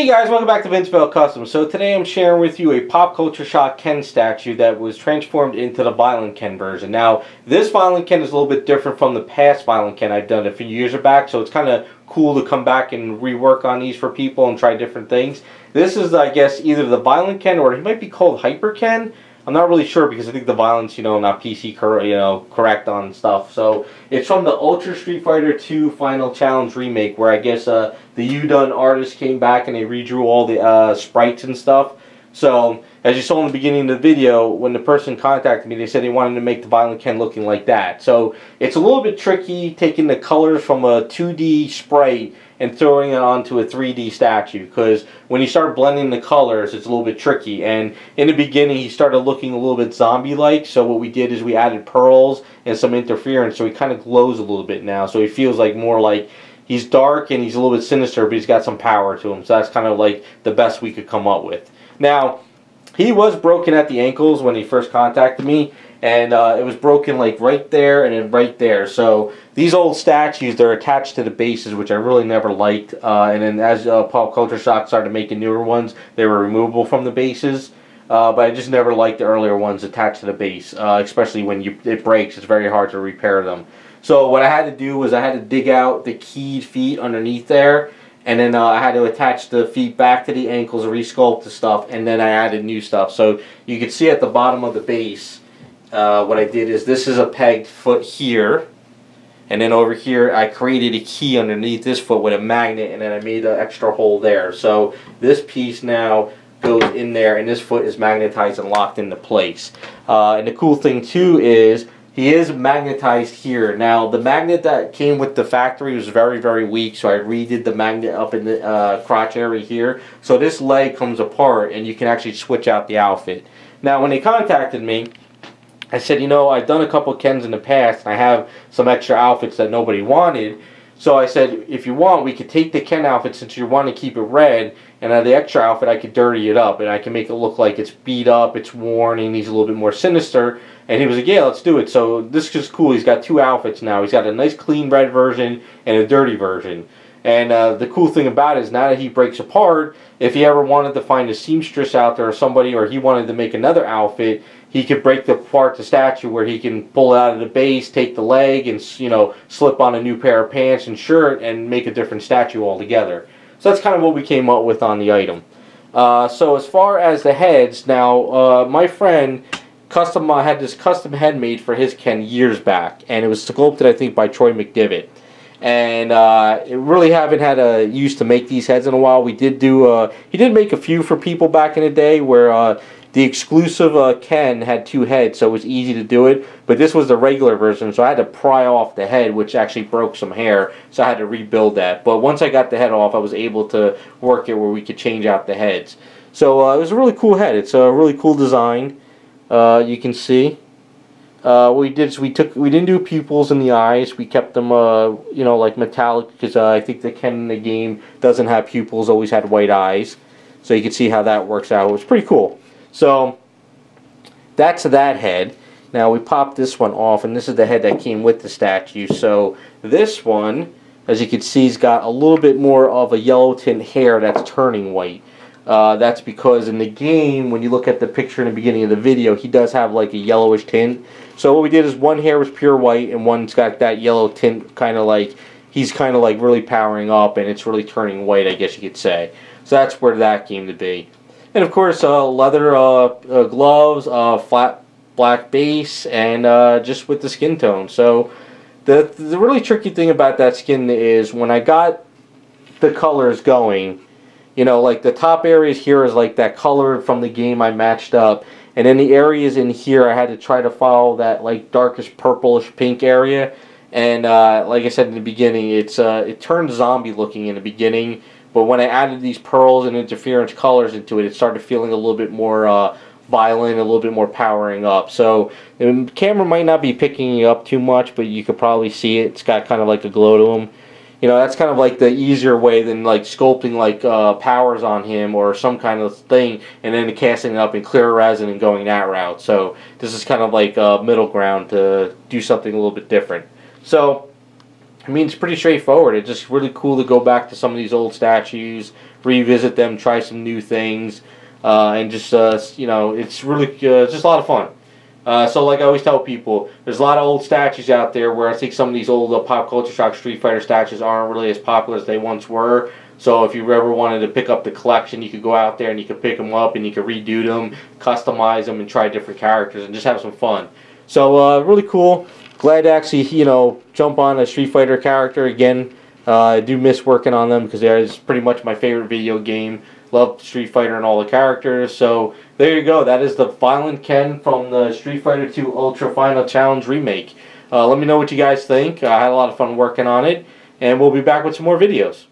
Hey guys, welcome back to Violent Custom. So today I'm sharing with you a pop culture shock Ken statue that was transformed into the Violent Ken version. Now, this Violent Ken is a little bit different from the past Violent Ken I've done a few years back, so it's kind of cool to come back and rework on these for people and try different things. This is, I guess, either the Violent Ken or he might be called Hyper Ken. I'm not really sure because I think the violence, not PC correct on stuff. So it's from the Ultra Street Fighter 2 Final Challenge remake, where I guess the U-Done artists came back and they redrew all the sprites and stuff. So as you saw in the beginning of the video, when the person contacted me, they said they wanted to make the Violent Ken looking like that. So it's a little bit tricky taking the colors from a 2D sprite and throwing it onto a 3D statue, because when you start blending the colors, it's a little bit tricky. And in the beginning, he started looking a little bit zombie-like, so what we did is we added pearls and some interference, so he kind of glows a little bit now. So he feels like more like he's dark and he's a little bit sinister, but he's got some power to him. So that's kind of like the best we could come up with. Now, he was broken at the ankles when he first contacted me, and it was broken like right there and then right there. So these old statues, they're attached to the bases, which I really never liked. And then as Pop Culture Shock started making newer ones, they were removable from the bases. But I just never liked the earlier ones attached to the base, especially when it breaks. It's very hard to repair them. So what I had to do was I had to dig out the keyed feet underneath there, and then I had to attach the feet back to the ankles, resculpt the stuff, and then I added new stuff. So you can see at the bottom of the base, what I did is this is a pegged foot here, and then over here I created a key underneath this foot with a magnet, and then I made an extra hole there. So this piece now goes in there, and this foot is magnetized and locked into place. And the cool thing too is he is magnetized here. Now the magnet that came with the factory was very, very weak, so I redid the magnet up in the crotch area here. So this leg comes apart and you can actually switch out the outfit. Now when they contacted me, I said, I've done a couple Kens in the past and I have some extra outfits that nobody wanted. So I said, if you want, we could take the Ken outfit since you want to keep it red, and the extra outfit I could dirty it up and I can make it look like it's beat up, it's worn, and he's a little bit more sinister. And he was like, yeah, let's do it. So this is cool. He's got two outfits now. He's got a nice clean red version and a dirty version. And the cool thing about it is now that he breaks apart, if he ever wanted to find a seamstress out there or somebody, or he wanted to make another outfit, he could break apart the statue where he can pull it out of the base, take the leg, and slip on a new pair of pants and shirt and make a different statue altogether. So that's kind of what we came up with on the item. So as far as the heads, now my friend had this custom head made for his Ken years back, and it was sculpted, I think, by Troy McDivitt. And it really haven't had a use to make these heads in a while. We did do he did make a few for people back in the day where the exclusive Ken had two heads, so it was easy to do it. But this was the regular version, so I had to pry off the head, which actually broke some hair, so I had to rebuild that. But once I got the head off, I was able to work it where we could change out the heads. So it was a really cool head. It's a really cool design. You can see. What we did is we didn't do pupils in the eyes. We kept them like metallic, because I think the Ken in the game doesn't have pupils, always had white eyes. So you can see how that works out. It was pretty cool. So that's that head. Now we popped this one off, and this is the head that came with the statue. So this one, as you can see, has got a little bit more of a yellow tint hair that's turning white. That's because in the game, when you look at the picture in the beginning of the video, he does have like a yellowish tint. So what we did is one hair was pure white and one's got that yellow tint, kind of like he's kind of like really powering up and it's really turning white, I guess you could say. So that's where that came to be. And of course leather gloves, flat black base, and just with the skin tone. So the really tricky thing about that skin is when I got the colors going, like the top areas here is like that color from the game I matched up, and then the areas in here I had to try to follow that like darkish purplish pink area. And like I said in the beginning, it turned zombie looking in the beginning, but when I added these pearls and interference colors into it, it started feeling a little bit more violent, a little bit more powering up. So the camera might not be picking it up too much, but you could probably see it. It's got kind of like a glow to him. That's kind of like the easier way than like sculpting like powers on him or some kind of thing and then casting it up in clear resin and going that route. So this is kind of like a middle ground to do something a little bit different. So I mean, it's pretty straightforward. It's just really cool to go back to some of these old statues, revisit them, try some new things, and just, you know, it's really just a lot of fun. So like I always tell people, there's a lot of old statues out there where I think some of these old Pop Culture Shock Street Fighter statues aren't really as popular as they once were. So if you ever wanted to pick up the collection, you could go out there and you could pick them up and you could redo them, customize them, and try different characters and just have some fun. So really cool. Glad to actually, you know, jump on a Street Fighter character again. I do miss working on them because it's pretty much my favorite video game. Love Street Fighter and all the characters. So there you go. That is the Violent Ken from the Street Fighter 2 Ultra Final Challenge remake. Let me know what you guys think. I had a lot of fun working on it, and we'll be back with some more videos.